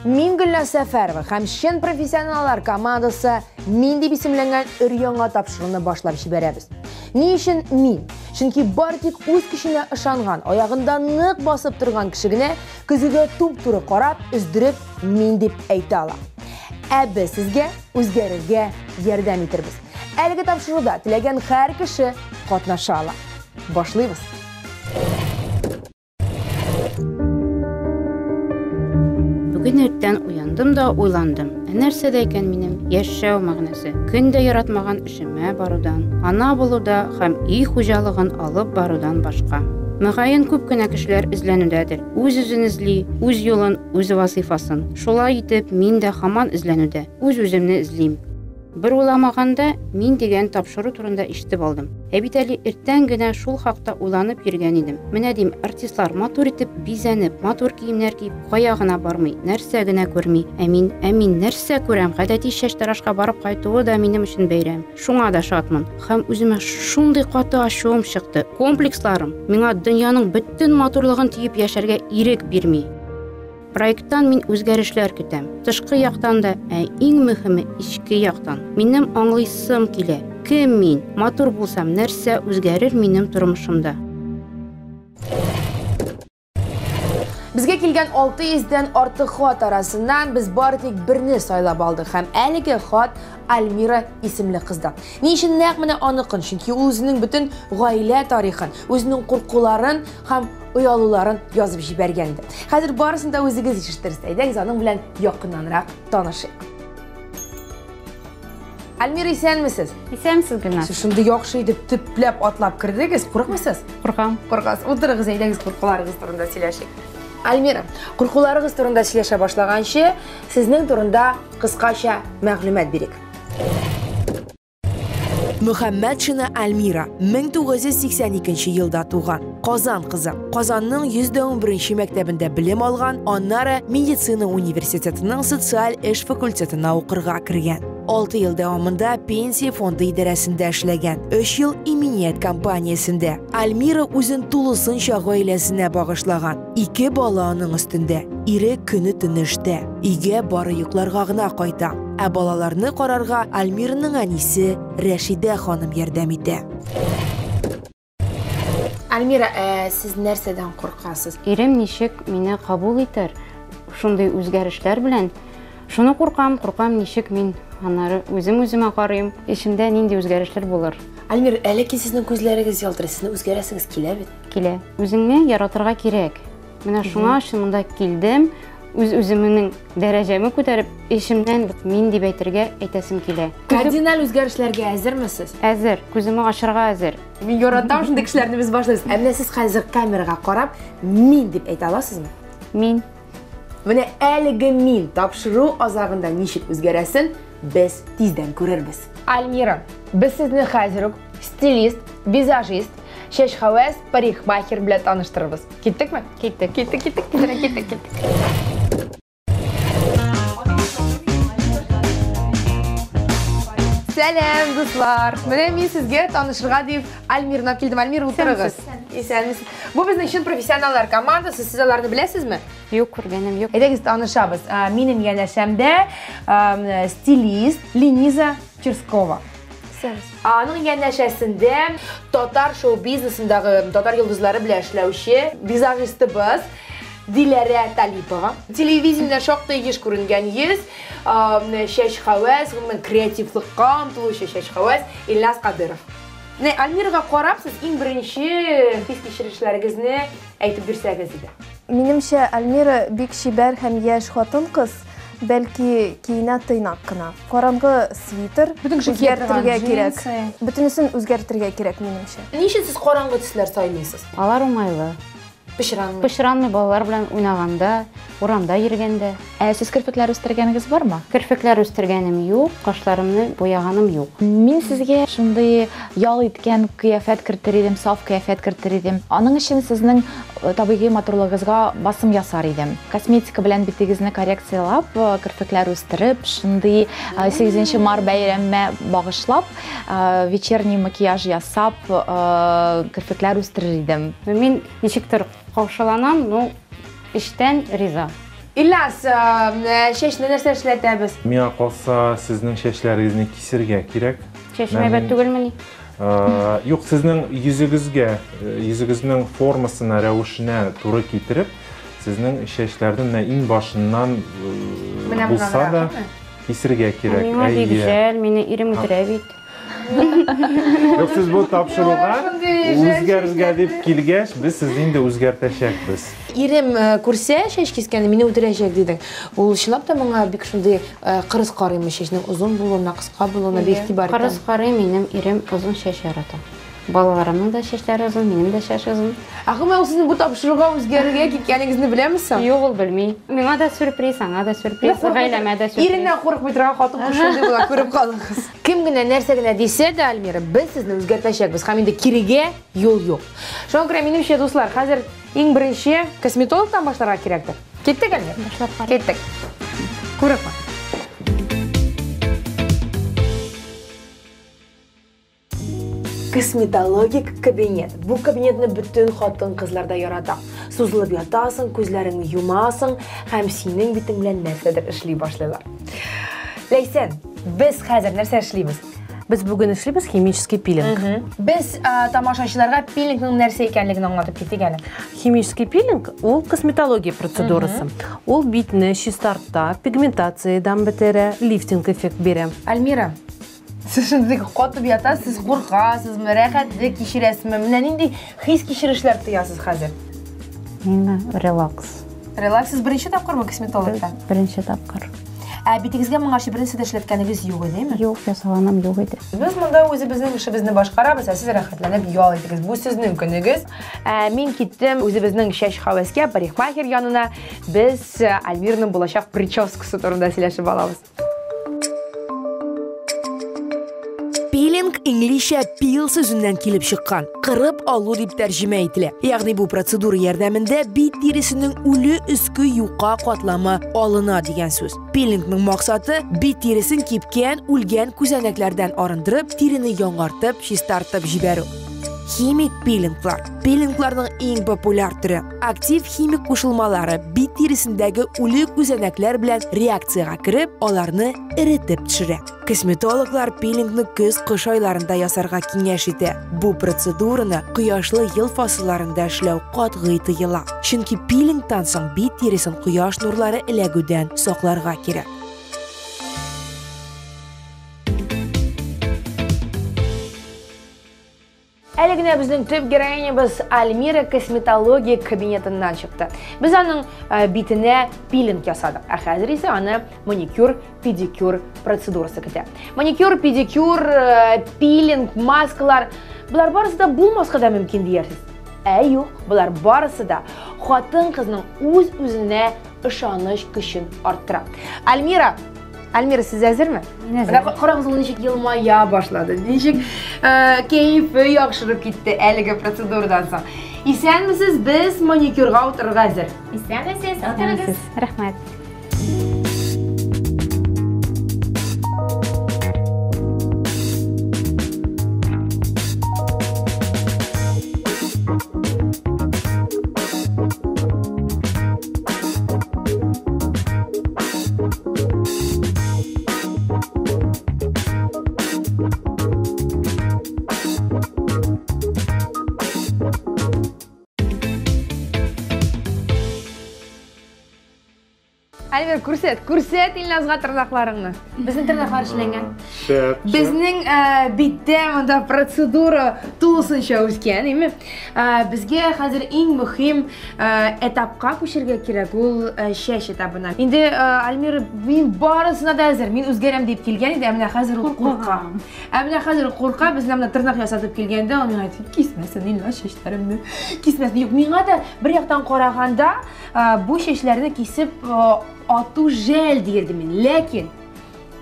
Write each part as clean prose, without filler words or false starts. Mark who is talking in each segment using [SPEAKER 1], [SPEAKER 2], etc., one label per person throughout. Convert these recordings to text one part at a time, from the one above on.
[SPEAKER 1] Мин Гүлназ Сәфәрова һәм Шен профессионаллар командасы мин дип исемләнгән өр-яңа тапшыруны башлап җибәрәбез. Ни өчен мин? Чөнки бары тик үз көченә ышанган, аягында нык басып торган кеше генә күзгә туп-туры карап, өздереп мин дип әйтә ала. Ә без сезгә үзгәрергә ярдәм итәрбез. Әлеге тапшыруда теләгән һәр кеше катнаша ала. Башлыйбыз.
[SPEAKER 2] Бүген иртән уяндым да уйландым. Нәрсәдә икән минем яшәү мәгънәсе? Көндә яратмаган эшемә барудан, ана булуда һәм үй хуҗалыгын алып барудан башка. Мөгаен күп кенә кешеләр эзләнүдәдер. Үз-үзен эзли, үз юлын, үз вазифасын. Шулай итеп, мин дә һаман эзләнүдә. Үз-үземне эзлим. Бер уйламаганда мин дигән тапшыру турында ишетеп алдым. Бит әле иртән генә шул хакта уйланып йөргән идем. Менә дим, артистлар матур итеп бизәнеп, матур киемнәр киеп, кая гына бармый, нәрсә генә күрми. Ә мин нәрсә күрәм? Гадәти чәчтарашка барып кайтуы да минем өчен бәйрәм. Шуңа да шатмын. Һәм үземә шундый каты ачуым чыкты. Комплексларым миңа дөньяның бөтен матурлыгын тиеп яшәргә ирек бирми. Проекттан мин үзгәрешләр көтәм. Тышкы яктан да, иң мөһиме ички яктан. Минем аңлыйсым килә. Кем мин? Матур булсам, нәрсә үзгәрер минем тормышымда?
[SPEAKER 1] Безгә килгән 600-дән артык хат арасыннан без бары тик берне сайлап алдык һәм әлеге хат Альмира исемле кыздан. Ни өчен нәкъ менә аныкын? Чөнки ул үзенең бөтен гаилә тарихын, үзенең куркуларын һәм уялуларын язып җибәргән иде. Хәзер барысын да үзегез ишеттерсәйдегез, аның белән якыннанрак танышыйк. Альмира, исәнмесез?
[SPEAKER 2] Исәнмесез, Гөлназ?
[SPEAKER 1] Сез шундый яхшы итеп төпләп атлап кирдегез, курыкмысыз?
[SPEAKER 2] Куркам.
[SPEAKER 1] Куркасыз. Утырыгыз, әйдәгез, куркуларыгыз турында сөйләшик. Альмира, куркуларыгыз турында сөйләшә башлаганчы, сезнең турында кыскача мәгълүмат бирик. Мөхәммәтшина Альмира 1982 елда туган. Казан кызы. Казанның 111 мәктәбендә белем алган, аннары медицина университетының социаль эш факультетына укырга кергән. 6 ел дәвамында пенсия фонды идарәсендә эшләгән. 3 ел иминiyet компаниясендә. Альмира үзен тулысынча гаиләсенә багышлаган. 2 бала аның өстендә. Ире көне тыныштә. Өйгә бары йокларга гына кайта. Ә балаларны карарга Альмираның әнисе Рәшидә ханым ярдәм итә. Альмира, сез нәрсәдән куркасыз?
[SPEAKER 2] Ирем ничек мине кабул итер? Шундый үзгәрешләр белән. Шуны куркам, ничек мин аннары үземә карыйм. Эшемдә нинди үзгәрешләр булыр?
[SPEAKER 1] Альмира, әлеки сезнең күзләрегез ялтырый, сезне үзгәрәсегез килә бит?
[SPEAKER 2] Килә. Үзеңне яратырга кирәк. Менә шуңа шунда килдем. Үземнең дәрәҗәмне күтәреп, эшемнән мин дип әйтәсем килә.
[SPEAKER 1] Кардинал үзгәрешләргә әзермесез?
[SPEAKER 2] Әзер, күземә ачарга әзер.
[SPEAKER 1] Мин яратам шундый кешеләрне без башлыйбыз. Ә менә сез хәзер камерага карап, мин дип әйтә аласызмы?
[SPEAKER 2] Мин.
[SPEAKER 1] Менә әлеге мин тапшыру азагында ничек үзгәрәсен, без тиздән күрербез. Альмира, без сезне хәзер үк стилист, визажист, чәч-хәвәс, парикмахер белән таныштырырбыз. Киттекме? Киттек. Сәлам, дуслар. Менә мин сезгә танышырга дип Альмирны килдем. Альмира, утырыгыз. Исәнмесез. Бу безнең Шен профессионаллар командасы. Сез аларны беләсезме?
[SPEAKER 2] Юк, күргәнем юк.
[SPEAKER 1] Әйдәгез танышабыз. Минем янәшәмдә стилист Лениза Черскова. Аның янәшәсендә татар шоу-бизнесындагы татар йолдызлары белән эшләүче визажистыбыз Диләрә Талипова. Телевидениедә шактый еш күренгән йөз, чәч-хәвәс, креативлыкка омтылучы чәч-хәвәс Ильяс Кадыров. Альмирага карап, сез иң беренче хис-кичерешләрегезне әйтеп бирсәгез иде.
[SPEAKER 3] Минемчә, Альмира бик чибәр һәм яшь хатын-кыз, бәлки киенә тыйнак кына. Караңгы свитер үзгәртергә кирәк. Бөтенесен үзгәртергә кирәк минемчә.
[SPEAKER 1] Ничек сез караңгы төсләр сайлыйсыз?
[SPEAKER 2] Алар уңайлы. Пышранмый балалар белән уйнаганда, урамда йөргәндә.
[SPEAKER 4] Сез керфекләр үстергәнегез бармы?
[SPEAKER 2] Керфекләр үстергәнем юк, кашларымны бояганым юк.
[SPEAKER 4] Мин сезгә шундый ял иткән кыяфәт кертер идем, саф кыяфәт кертер идем. Аның өчен сезнең табигый матурлыгыгызга басым ясар идем. Косметика белән битегезне коррекциялап, керфекләр үстереп, шундый 8 март бәйрәммә багышлап, вечерний макияж ясап, керфекләр үстерер идем.
[SPEAKER 2] Мин ничектер каушаланам, эштән риза.
[SPEAKER 1] Иллас, шешне нәрсә эшләтәбез?
[SPEAKER 5] Миңа калса, сезнең чәчләрегезне кисергә кирәк.
[SPEAKER 2] Чәчмә бәт түгелмени?
[SPEAKER 5] Юк, сезнең йөзегезнең формасына, рәвешенә туры китереп, сезнең чәчләрдән иң башыннан булса да кисергә кирәк.
[SPEAKER 2] Миңа бик җәл, мине ирем үтерә бит.
[SPEAKER 5] Юк, сез бу тапшыруга үзгәрергә дип килгәч, без сезне инде үзгәртәчәкбез.
[SPEAKER 1] Ирем күрсә, шеш кискәнне мине үтерәчәк дидең. Ул чынлап та моңа бик шундый кырыс карыймы, шешнең узын булуына, кыска булуына бик игътибар итә.
[SPEAKER 2] Кырыс карый, минем ирем озын чәч ярата. Балаларымның да чәчләре озын, минем дә чәч озын.
[SPEAKER 1] Ахы, мен сезне бу тапшыруга үзгәрергә киткәнегезне беләмсең?
[SPEAKER 2] Юк, ул белми. Миңа да сюрприз, аңа да сюрприз, гаиләмә дә сюрприз.
[SPEAKER 1] Иреннән курыкмый торган хатын кушылды була, күреп калдыгыз. Кем генә нәрсә генә дисә дә, Альмира, без сезне үзгәртәчәкбез һәм инде кирегә юл юк. Шуңа күрә минемчә, дуслар, хәзер иң беренче косметологтан башларга кирәктер. Киттек, Альмира?
[SPEAKER 2] Башлап кар.
[SPEAKER 1] Киттек. Күреп кал. Косметологик кабинет. Бу кабинетны бүтән хатын-кызлар да ярата. Сузылып ятасың, күзләреңне юмасың һәм синең битең белән нәрсәдер эшли башлыйлар. Ләйсән, без хәзер нәрсә эшлибез?
[SPEAKER 6] Biz bugün эшлибез химический пилинг.
[SPEAKER 1] Без тамашачыларга пилингның нәрсә икәнлеген аңлатып киттек әле.
[SPEAKER 6] Химический пилинг ул косметология процедурасы. Ул битне чистарта, пигментациядан бетерә, лифтинг эффект бирә.
[SPEAKER 1] Альмира, сез шундый катып ятасыз, куркасыз, рәхәтлек кичерәсезме? Менә нинди хис кичерешләр тоясыз хәзер?
[SPEAKER 2] Миңа релакс.
[SPEAKER 1] Релаксыз беренче тапкырмы косметологта?
[SPEAKER 2] Беренче тапкыр.
[SPEAKER 1] Битегезгә моңарчы беренче эшләткәнегез юк идеме?
[SPEAKER 2] Юк, ясаланым юк иде.
[SPEAKER 1] Без монда үзебезнең эшебезне башкарабыз, сез рәхәтләнеп ял итегез. Бу сезнең көнегез. Мин киттем үзебезнең чәч хәвәскә, парикмахер янына. Без Альмирның булачак прическасы турында сөйләшеп алабыз. Пилинг инглишчә пил сүзеннән килеп чыккан. Кырып алу дип тәрҗемә ителә. Ягъни бу процедура ярдәмендә бит тиресенең үле өске юка катламы алына дигән сүз. Пилингның максаты бит тиресен кипкән, үлгән күзәнәкләрдән арындырып, тирене яңартып, чистартып җибәрү. Химик пилинглар. Пилингларның иң популяр түрі. Актив химик кушылмалары бит тиресендәге үле күзәнәкләр белән реакцияга кереп, аларны эретеп төшерә. Косметологлар пилингны көз-кыш айларында ясарга киңәш итә. Бу процедураны кояшлы ел фасылларында эшләү катгый тыела. Чөнки пилингтан соң бит тиресен кояш нурлары эләгүдән сакларга кирәк. Әле генә безнең төп героинябыз Альмира косметология кабинетыннан чыкты. Без аның битенә пилинг ясадык. Хәзер исә аны маникюр, педикюр процедурасы көтә. Маникюр, педикюр, пилинг, маскалар, булар барысы да булмаска да мөмкин диярсез. Юк, булар барысы да хатын-кызның үз-үзенә ышаныч көчен арттыра. Альмира, сез әзерме? Карагыз, ул ничек елмая башлады, ничек кәефе яхшырып китте әлеге процедурадан соң. Исәнмесез, без маникюрга утырырга әзер.
[SPEAKER 2] Исәнмесез, утырыгыз. Рәхмәт.
[SPEAKER 1] Альмира, күрсәт Илназга тырнакларыңны. Безнең тырнаклар эшләнгән. Безнең биттә монда процедура тулысынча үскән, име? Безгә хәзер иң мөһим этапка күчәргә кирәк, ул чәч этабына. Инде Альмира, мин барысына да әзер, мин үзгәрәм дип килгән иде, менә хәзер ул курка. Менә хәзер курка, безнең менә тырнак ясатып килгәндә, ул миңа әйтте, кисмәсен Илназ чәчләремне. Кисмәсен. Юк, миңа да бер яктан караганда бу чәчләрне кисеп ату жәл дирде мин. Ләкин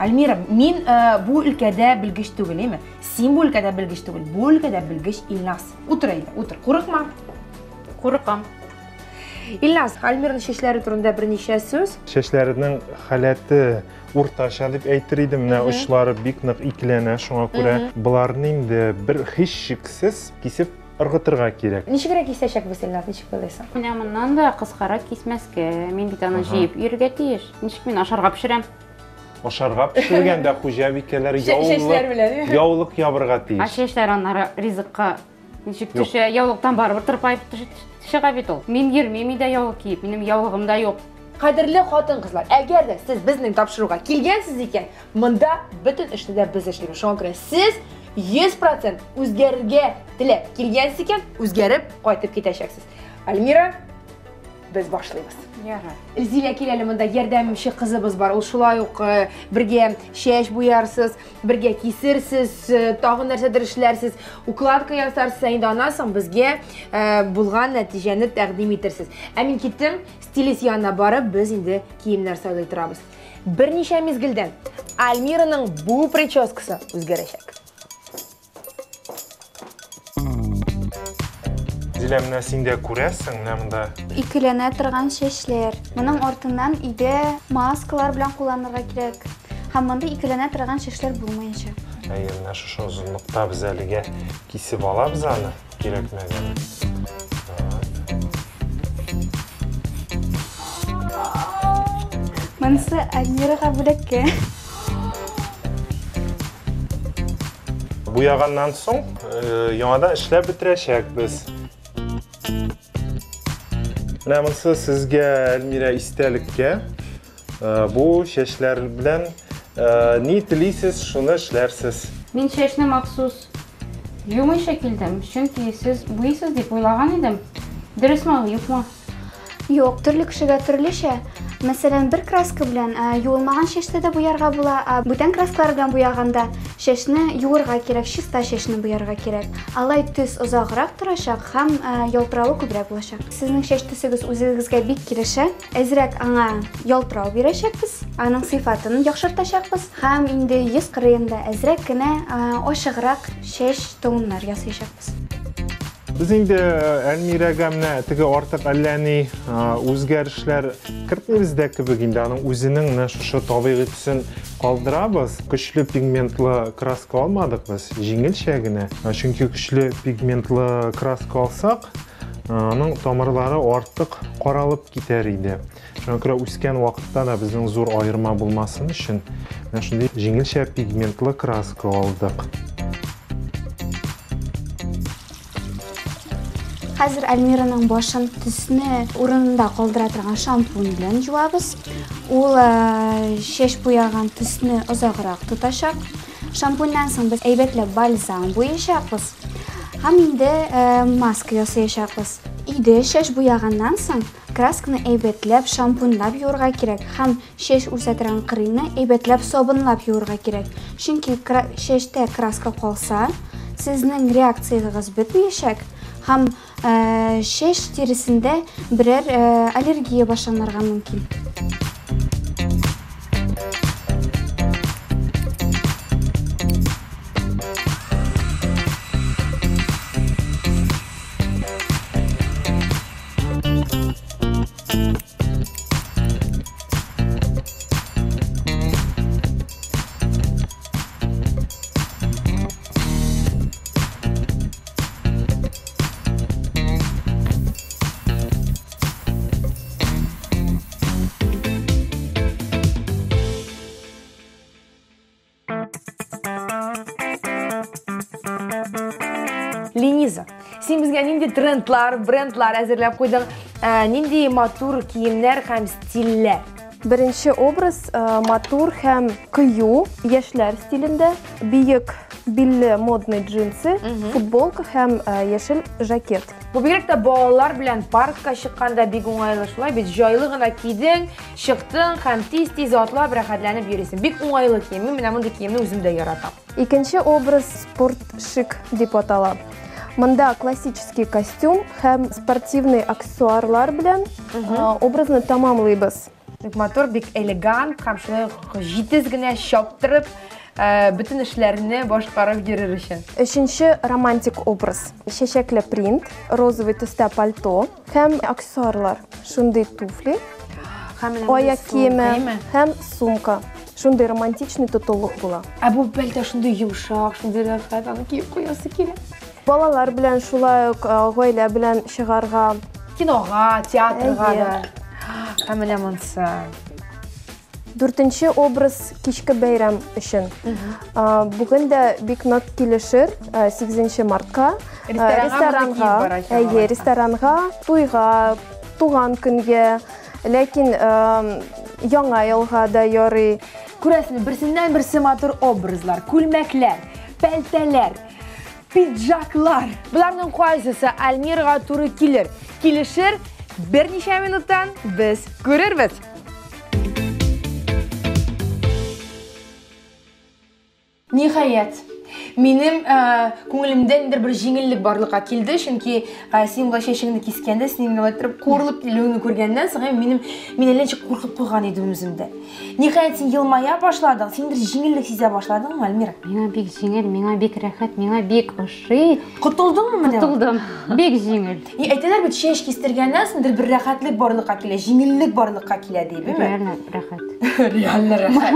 [SPEAKER 1] Альмира, мин бу өлкәдә белгеч түгел, име? Син бу өлкәдә белгеч түгел, бу өлкәдә белгеч Илназ. Утыр әйдә, утыр. Курыкма.
[SPEAKER 2] Курыкам.
[SPEAKER 1] Илназ, Альмираның чәчләре турында берничә сүз.
[SPEAKER 5] Чәчләренең халәте уртача дип әйтер идем, менә очлары бик нык икеләнә, шуңа күрә буларны инде бер һич шиксез кисеп ыргытырга керек.
[SPEAKER 3] Ничегрәк кисәчәк бу син, ничек булыйсың?
[SPEAKER 2] Менә моннан да кыскарак кисмәскә. Мин бит аны җыеп йөрергә тиеш. Ничек мин ашарга пешерәм?
[SPEAKER 5] Ашарга пешергәндә хуҗабикәләр яулык ябырга тиеш.
[SPEAKER 2] Чәчләр аннары ризыкка ничек төшә, яулыктан барыбер тырпайып төшәгә бит ул. Мин йөрмим иде яулык киеп, минем яулыгым да юк.
[SPEAKER 1] Кадерле хатын-кызлар, әгәр дә сез безнең тапшыруга килгәнсез икән, монда бөтен эшне дә без эшлибез. Шуңа күрә сез 100% үзгәрергә теләп килгәнсез икән, үзгәреп кайтып китәчәксез. Альмира, без башлыйбыз.
[SPEAKER 2] Ярар.
[SPEAKER 1] Зилә киләле, монда ярдәмче кызыбыз бар. Ул шулай ук бергә чәч буярсыз, бергә кисерсез, тагын нәрсәдер эшләрсез, укладка ясарсыз, инде аннан безгә булган нәтиҗәне тәкъдим итерсез. Ә мин киттем, стилист янына барып, без инде киемнәр сайлый торабыз. Берничә мизгелдән Альмираның бу прическасы үзгәрәчәк.
[SPEAKER 5] Зилә, менә син дә күрәсең, менә монда
[SPEAKER 7] Икеләнә торган чәчләр. Моның артыннан иде маскалар белән кулланырга кирәк. Һәм монда икеләнә торган чәчләр булмаячак.
[SPEAKER 5] менә шушы озынлыкта без әлегә кисеп алабыз аны, кирәкмәгән.
[SPEAKER 7] Монысы Альмирага бүләккә.
[SPEAKER 5] Буяганнан соң, яңадан эшләп бетерәчәкбез. Менә монысы сезгә, Альмира, истәлеккә. Бу чәчләр белән ни телисез, шуны эшләрсез.
[SPEAKER 2] Мин чәчне махсус юмыйча килдем, чөнки сез буйсыз дип уйлаган идем. Дөресме, юкмы?
[SPEAKER 7] Юк, төрле кешегә төрлечә. Мәсәлән, бер краска белән юылмаган чәчне дә буярга була, бүтән краскалар белән буяганда чәчне юырга кирәк, чиста чәчне буярга кирәк. Алай төс озаграк торачак һәм ялтыравы күбрәк булачак. Сезнең чәч төсегез үзегезгә бик килешә. Әзрәк аңа ялтырау бирәчәкбез, аның сыйфатын яхшыртачакбыз һәм инде йөз кырыенда әзрәк кенә ачыграк чәч тоннар ясыйчакбыз.
[SPEAKER 5] Biz инде Альмирәгә менә теге артык әллә ни үзгәрешләр кертмибез дә кебек, инде аның үзенең менә шушы табигый төсен калдырабыз. Көчле пигментлы краска алмадык без, җиңелчә генә. Чөнки көчле пигментлы краска алсак, аның тамырлары артык каралып китәр иде. Шуңа күрә үскән вакытта да безнең зур аерма булмасын өчен, менә шундый җиңелчә пигментлы краска алдык.
[SPEAKER 7] Хәзер Альмираның башын төсне урынында калдыра торган шампунь белән җуабыз. Ул чәч буяган төсне озаграк тотачак. Шампуньнан соң без әйбәтләп бальзам буячакбыз. Һәм инде маска ясаячакбыз. Иде чәч буяганнан соң красканы әйбәтләп шампуньлап юырга кирәк һәм чәч үсә торган кырыйны әйбәтләп сабынлап юырга кирәк. Чөнки чәчтә краска калса, сезнең реакциягыз бетмәячәк һәм чәч терисендә берәр аллергия башланырга мөмкин.
[SPEAKER 1] Лениза, син безгә нинди трендлар, брендлар әзерләп куйдың, нинди матур киемнәр һәм стильләр?
[SPEAKER 3] Беренче образ матур һәм кыю, яшьләр стилендә, биек билле модный джинсы, футболка һәм яшел жакет.
[SPEAKER 1] Бу бигрәк тә балалар белән паркка чыкканда бик уңайлы, шулай бит җайлы гына кидең, чыктың һәм тиз-тиз атлап рәхәтләнеп йөрисең. Бик уңайлы кием, мин менә мондый киемне үзем дә яратам.
[SPEAKER 3] Икенче образ спорт шик дип атала. Монда классический костюм һәм спортивный аксессуарлар белән образны тамамлыйбыз.
[SPEAKER 1] Бик матур, бик элегант, һәм шулай җитез генә чаптырып, bütün эшләрне башкарып йөрер өчен.
[SPEAKER 3] Өченче романтик образ. Чәчәкле принт, розовый төстә пальто һәм аксессуарлар. Шундый туфли, аяк киеме һәм сумка. Шундый романтичный тотылык була.
[SPEAKER 1] Бу бәлдә шундый йомшак, шундый рәхәт, аны киеп куясы килә.
[SPEAKER 3] Балалар белән шулай ук гаилә белән чыгарга.
[SPEAKER 1] Кинога, театрга да. Камилә монсы.
[SPEAKER 3] 4-нче образ кичке бәйрәм өчен. Бүген дә бик нык килешер 8 мартка ресторанга, туйга, туган көнгә, ләкин яңа елга да ярый.
[SPEAKER 1] Күрәсезме, берсеннән-берсе матур образлар, күлмәкләр, пәлтәләр, пиджаклар. Буларның кайсысы Альмирага туры килер? Килешер, берничә минуттан без күрербез. Ниһаят, минем күңелемдән бер җиңеллек барлыкка килде, чөнки син бу чәчеңне кискәндә, синең нишләп курылып килүеңне күргәннән соң мин әллә куркып куйган идем үземдә. Ниһаят, син елмая башладың, син бер җиңеллек сизә башладыңмы, Альмира?
[SPEAKER 2] Миңа бик җиңел, миңа бик рәхәт, миңа бик ошый.
[SPEAKER 1] Котылдыңмы менә?
[SPEAKER 2] Котылдым. Бик җиңел.
[SPEAKER 1] Әйтәләр бит, чәч кистергәннән соң бер рәхәтлек барлыкка килә, җиңеллек барлыкка килә дип, биме?
[SPEAKER 2] Реально рәхәт.
[SPEAKER 1] Реально рәхәт.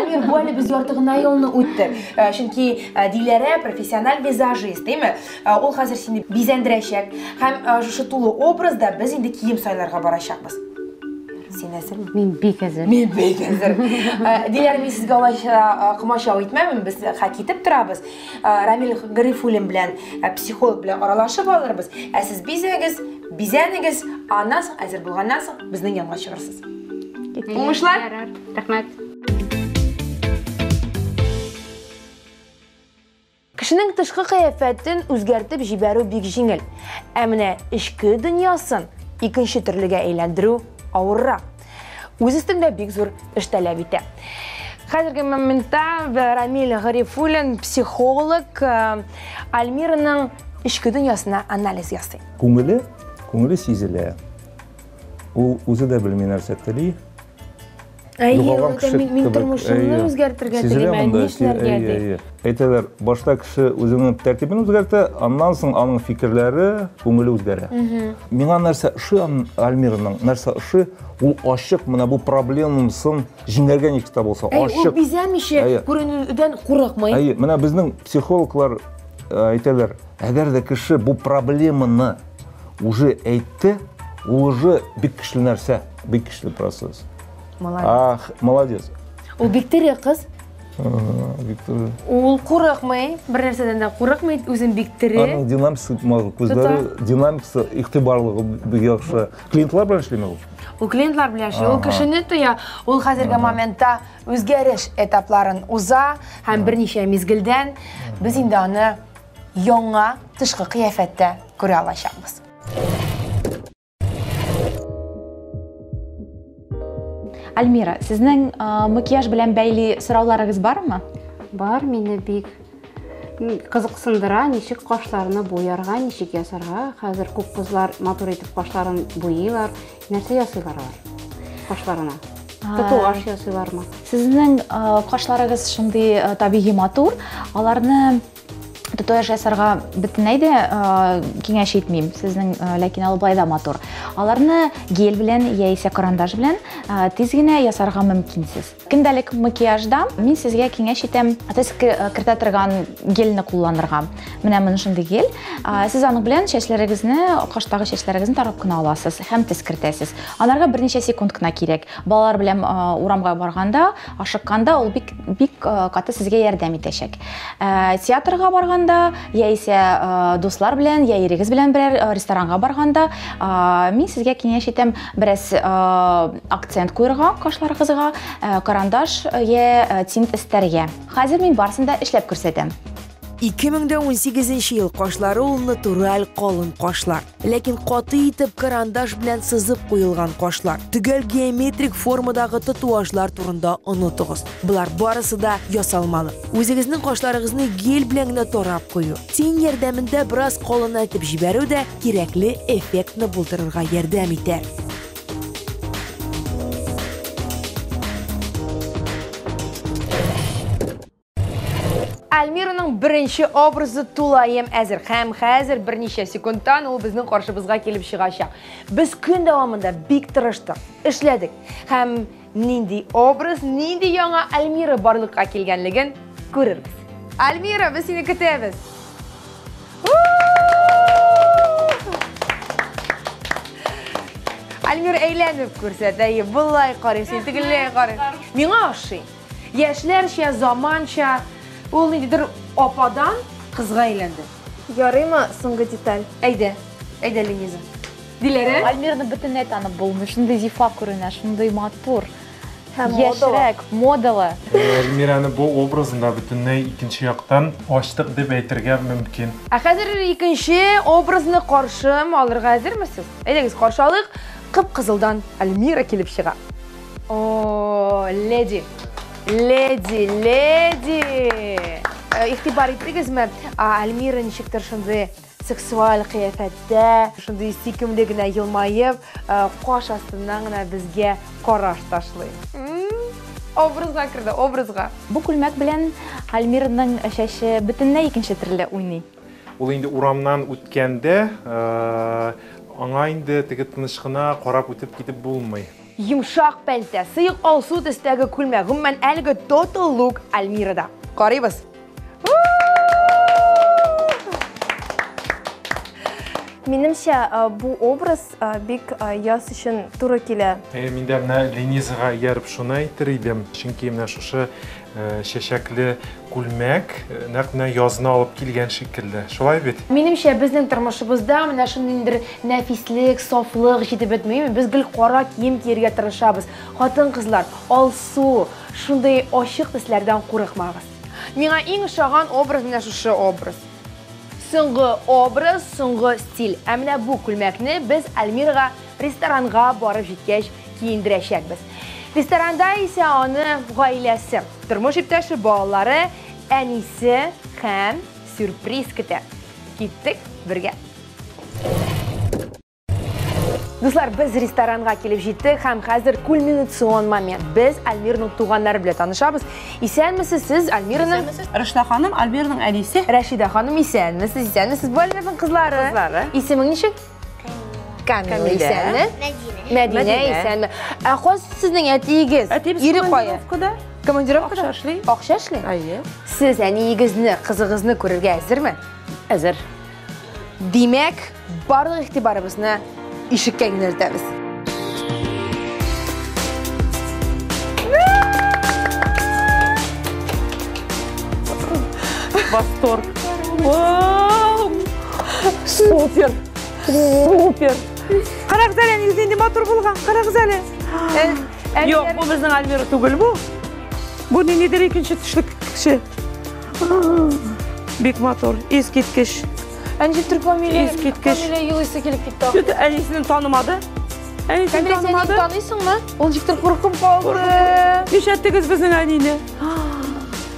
[SPEAKER 1] Альмир, бу әле без ярты гына елны үтте. Чөнки Диләрә профессиональ визажист, диме? Ул хәзер сине бизәндерәчәк. Һәм шушы тулы образда без инде кием сайларга барачакбыз. Син әзерме?
[SPEAKER 2] Мин бик әзер.
[SPEAKER 1] Мин бик әзер. Диләрә, мин сезгә алайча кымача әйтмәмен, без хакитеп торабыз. Рамил Гарифуллин белән, психолог белән аралашып алырбыз. Ә сез бизәнегез, аннан соң әзер булганнан соң безнең янга чыгарсыз. Уңышлар.
[SPEAKER 2] Рәхмәт.
[SPEAKER 1] Кешенең тышкы кыяфәтен үзгәртеп җибәрү бик җиңел. Ә менә эчке дөньясын икенче төрлегә әйләндерү авыррак. Үз өстендә бик зур эш таләп итә. Хәзерге моментта Рамил Гарифуллин, психолог, Альмираның эчке дөньясына анализ ясый.
[SPEAKER 8] Күңеле сизелә. Ул үзе дә белми нәрсә тели.
[SPEAKER 1] Мин тормышымны үзгәртергә телим, нишләргә ди.
[SPEAKER 8] Әйтәләр, башта кеше үзенең тәртибен үзгәртә, аннан соң аның фикерләре, күңеле үзгәрә. Миңа нәрсә ошый Альмираның, нәрсә ошый, ул ачык менә бу проблемасын җиңәргә ничек булса, ачык.
[SPEAKER 1] Ул бизәмичә, күренүдән курыкмый.
[SPEAKER 8] Менә безнең психологлар әйтәләр, әгәр дә кеше бу проблеманы уже әйтте, ул уже бик көчле нәрсә, бик көчле процесс. Молодец.
[SPEAKER 1] Ул бик тере кыз.
[SPEAKER 8] Виктор.
[SPEAKER 1] Ул курыкмый, бер нәрсәдән дә курыкмый, үзен бик тере.
[SPEAKER 8] Аның динамикасы, күзләре, динамикасы, игътибарлыгы бик яхшы. Клиентлар белән эшләме ул?
[SPEAKER 1] Ул клиентлар белән эшли, ул кешене тоя, ул хәзерге моментта үзгәреш этапларын уза һәм берничә мизгелдән без инде аны яңа тышкы кыяфәттә күрә алачакбыз.
[SPEAKER 4] Альмира, сезнең макияж белән бәйле сорауларыгыз бармы?
[SPEAKER 2] Бар, мине бик кызыксындыра, ничек кашларны буярга, ничек ясарга. Хәзер күп кызлар матур итеп кашларын буйлар. Нәрсә ясыйлар кашларына? Татуаж ясыйлармы?
[SPEAKER 4] Сезнең кашларыгыз шундый табигый матур, аларны татуаж ясарга бөтенләй дә киңәш итмим. Сезнең ләкин алар байлай да матур. Аларны гель белән яисә карандаш белән тиз генә ясарга мөмкинсез. Көндәлек макияжда мин сезгә киңәш итәм, тез кертә торган гельне кулланырга. Менә моны шундый гель. Сез аның белән чәчләрегезне, каштагы чәчләрегезне тарап кына аласыз һәм тез кертәсез. Анарга берничә секунд кына кирәк. Балалар белән урамга барганда, ашыкканда ул бик каты сезгә ярдәм итәчәк. Театрга барганда, яисә дуслар белән, я ирегез белән берәр ресторанга барганда, мин сезгә киңәш итәм, бераз акцент куярга кашларыгызга, карандаш я тинт эстәргә. Хәзер мин барсын да эшләп күрсәтәм.
[SPEAKER 1] 2018 ел кашлары ул натураль калын кашлар. Ләкин каты итеп карандаш белән сызып куелган кашлар. Төгәл геометрик формадагы татуажлар турында онытыгыз. Булар барысы да ясалмалы. Үзегезнең кашларыгызны гель белән генә тарап кую. Тин ярдәмендә бераз калынайтып җибәрү дә кирәкле эффектны булдырырга ярдәм итә. Альмираның беренче образы тулаем әзер. Һәм хәзер берничә секундтан ул безнең каршыбызга килеп чыгачак. Без көн дәвамында бик тырыштык, эшләдек. Һәм нинди образ, нинди яңа Альмира барлыкка килгәнлеген күрербез. Альмира, без сине көтәбез. Әлмир әйләнеп күрсәтә. Булай қарай, сен тегелләй қарай. Миңа ашый. Яшьләрчә, заманча, ул ниндидер ападан кызга әйләнде.
[SPEAKER 3] Ярыймы соңгы деталь?
[SPEAKER 1] Әйдә, Линиза. Диләрә?
[SPEAKER 4] Альмираны бөтенләй танып булмый. Шундай зифа күренә, шундай матур.
[SPEAKER 3] Һәм
[SPEAKER 4] Яшьрәк, модалы.
[SPEAKER 5] Әлмираны бу образында бөтенләй икенче яктан ачтык дип әйтергә мөмкин.
[SPEAKER 1] Хәзер икенче образны каршы алырга әзермесез? Әйдәгез, каршы алыйк. Кып-кызылдан Альмира килеп чыга. О, леди. Игътибар итегезме? Альмира ничектер шундый сексуаль кыяфәттә, шундый сөйкемле генә елмаеп, каш астыннан гына безгә караш ташлый. Образга керде, образга.
[SPEAKER 4] Бу күлмәк белән Альмираның чәче бөтенләй икенче төрле уйный.
[SPEAKER 5] Ул инде урамнан үткәндә, аңа инде теге тыныч кына карап үтеп китеп булмый.
[SPEAKER 1] Йомшак пәлтә, сыйык алсу төстәге күлмәк, гомумән әлеге total look Альмирада. Карыйбыз.
[SPEAKER 3] Минемчә, бу образ бик яз өчен туры килә.
[SPEAKER 5] Миндә менә Ленизага ярып шуны әйтер идем. Чөнки менә шушы чәчәкле күлмәк нәкъ менә язны алып килгән шикелле. Шулай бит?
[SPEAKER 1] Минемчә, безнең тормышыбызда менә шундый нәфислек, сафлык җитеп бетмәйме? Без гел кара кием кияргә тырышабыз. Хатын-кызлар, алсу, шундый ачык төсләрдән курыкмагыз. Миңа иң ошаган образ менә шушы образ. Соңгы образ, соңгы стиль. Ә менә бу күлмәкне без Альмирага ресторанга барып җиткәч киендерәчәкбез. Ресторанда исә аны гаиләсе, тормыш иптәше, балалары, әнисе һәм сюрприз көтә. Киттек бергә. Дуслар, без ресторанга килеп җиттек һәм хәзер кульминацион момент. Без Альмираның туганнары белән танышабыз. Исәнмесез сез, Альмираның?
[SPEAKER 6] Рәшидә ханым, Альмираның әнисе.
[SPEAKER 1] Рәшидә ханым, исәнмесез, исәнмесез. Бу Альмираның кызлары. Исемең ничек? Камила. Исәнме? Мәдинә. Исәнме? Ә хәз сезнең әтиегез? Ире кая? Командировкада эшли. Акча эшли? Сез әниегезне, кызыгызны күрергә әзерме?
[SPEAKER 2] Әзер.
[SPEAKER 1] Димәк, барлык игътибарыбызны ишеккә юнәлтәбез.
[SPEAKER 6] Восторг. Супер. Супер. Карагыз әле, нигездә инде матур булган. Карагыз әле. Юк, бу безнең Альмира түгел бу. Бу ниндидер икенче төшлек кеше. Бик матур, искиткеч.
[SPEAKER 1] Әнҗе Камилә
[SPEAKER 6] елыйсы килеп китте. Әнисен танымады. Әнисен танымады.
[SPEAKER 1] Танысыңмы? Ул җиктер куркып калды.
[SPEAKER 6] Ишәттегез безнең әнине.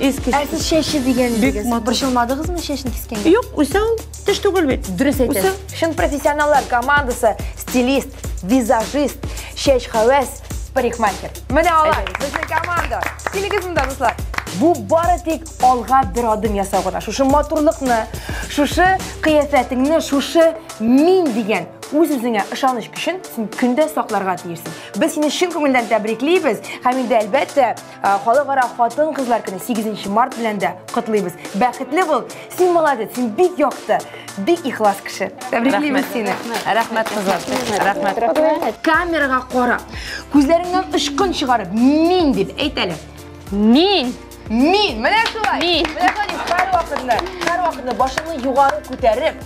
[SPEAKER 6] Искиткеч.
[SPEAKER 1] Ә сез чәче дигәнегез, борчылмадыгызмы чәчен кискәнгә?
[SPEAKER 6] Юк, усал, төш түгел бит.
[SPEAKER 1] Дөрес әйтәсез. Шын профессионаллар командасы, стилист, визажист, чәч хәвәс, парикмахер. Менә алар, безнең команда. Килегез монда, дуслар. Бу бары тик алга бер адым ясау гына. Шушы матурлыкны, шушы кыяфәтеңне, шушы мин дигән үз-үзеңә ышаныч көчен син көндә сакларга тиешсең. Без сине чын күңелдән тәбриклибез һәм инде әлбәттә халыкара хатын-кызлар көне 8 март белән дә котлыйбыз. Бәхетле бул. Син молодец, син бик якты, бик ихлас кеше. Тәбриклибез сине.
[SPEAKER 2] Рәхмәт кызлар. Рәхмәт.
[SPEAKER 1] Камерага кара. Күзләреңнән ышкын чыгарып, мин дип әйт әле.
[SPEAKER 2] Мин.
[SPEAKER 1] Менә шулай. Менә һәр вакытта башыңны югары күтәреп,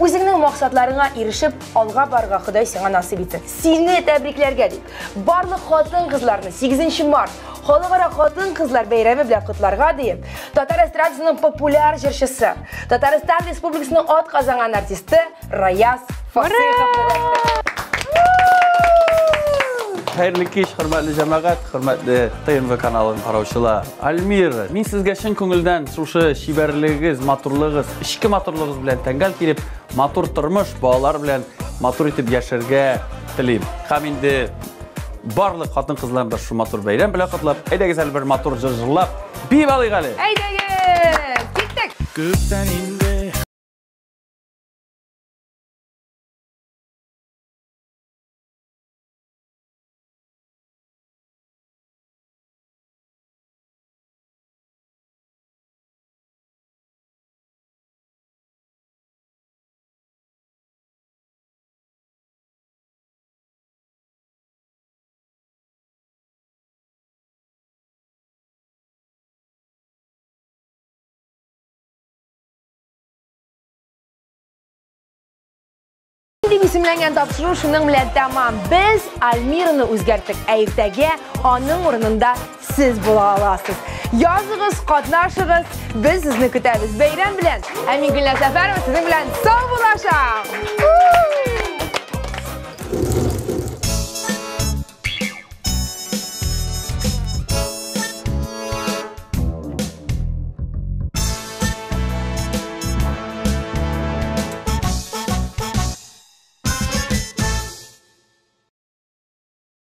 [SPEAKER 1] үзеңнең максатларыңа ирешеп, алга барырга Ходай сиңа насыйп итсен. Сине тәбрикләргә дип, барлык хатын-кызларны 8 март халыкара хатын-кызлар бәйрәме белән котларга дип, Татар эстрадасының популяр җырчысы, Татарстан Республикасының атказанган артисты Раяз Фасыйхов.
[SPEAKER 9] Xayrli kech, hurmatli jamoat, hurmatli TNV kanalining qarovchilari. Almira, men sizga chin ko'ngildan o'sha shibarligingiz, maturligingiz, ishki maturligingiz bilan tangal kelib, matur turmush, bolalar bilan matur etib yasharga tilayman. Ham endi barliq xotin-qizlarni shu matur bayram bilan qutlab, aydagiz bir matur jir-jirlab, bevalig ali.
[SPEAKER 1] Aydagiz, ketdik.
[SPEAKER 10] Ko'kdan indi
[SPEAKER 1] Дип исемләнгән тапшыру шуның белән тәмам. Без Альмираны үзгәрттек. Әйтәгә аның урынында сез була аласыз. Языгыз, катнашыгыз. Без сезне көтәбез бәйрәм белән. Ә мин Гөлнар Сәфәрова сезнең белән сау булашам.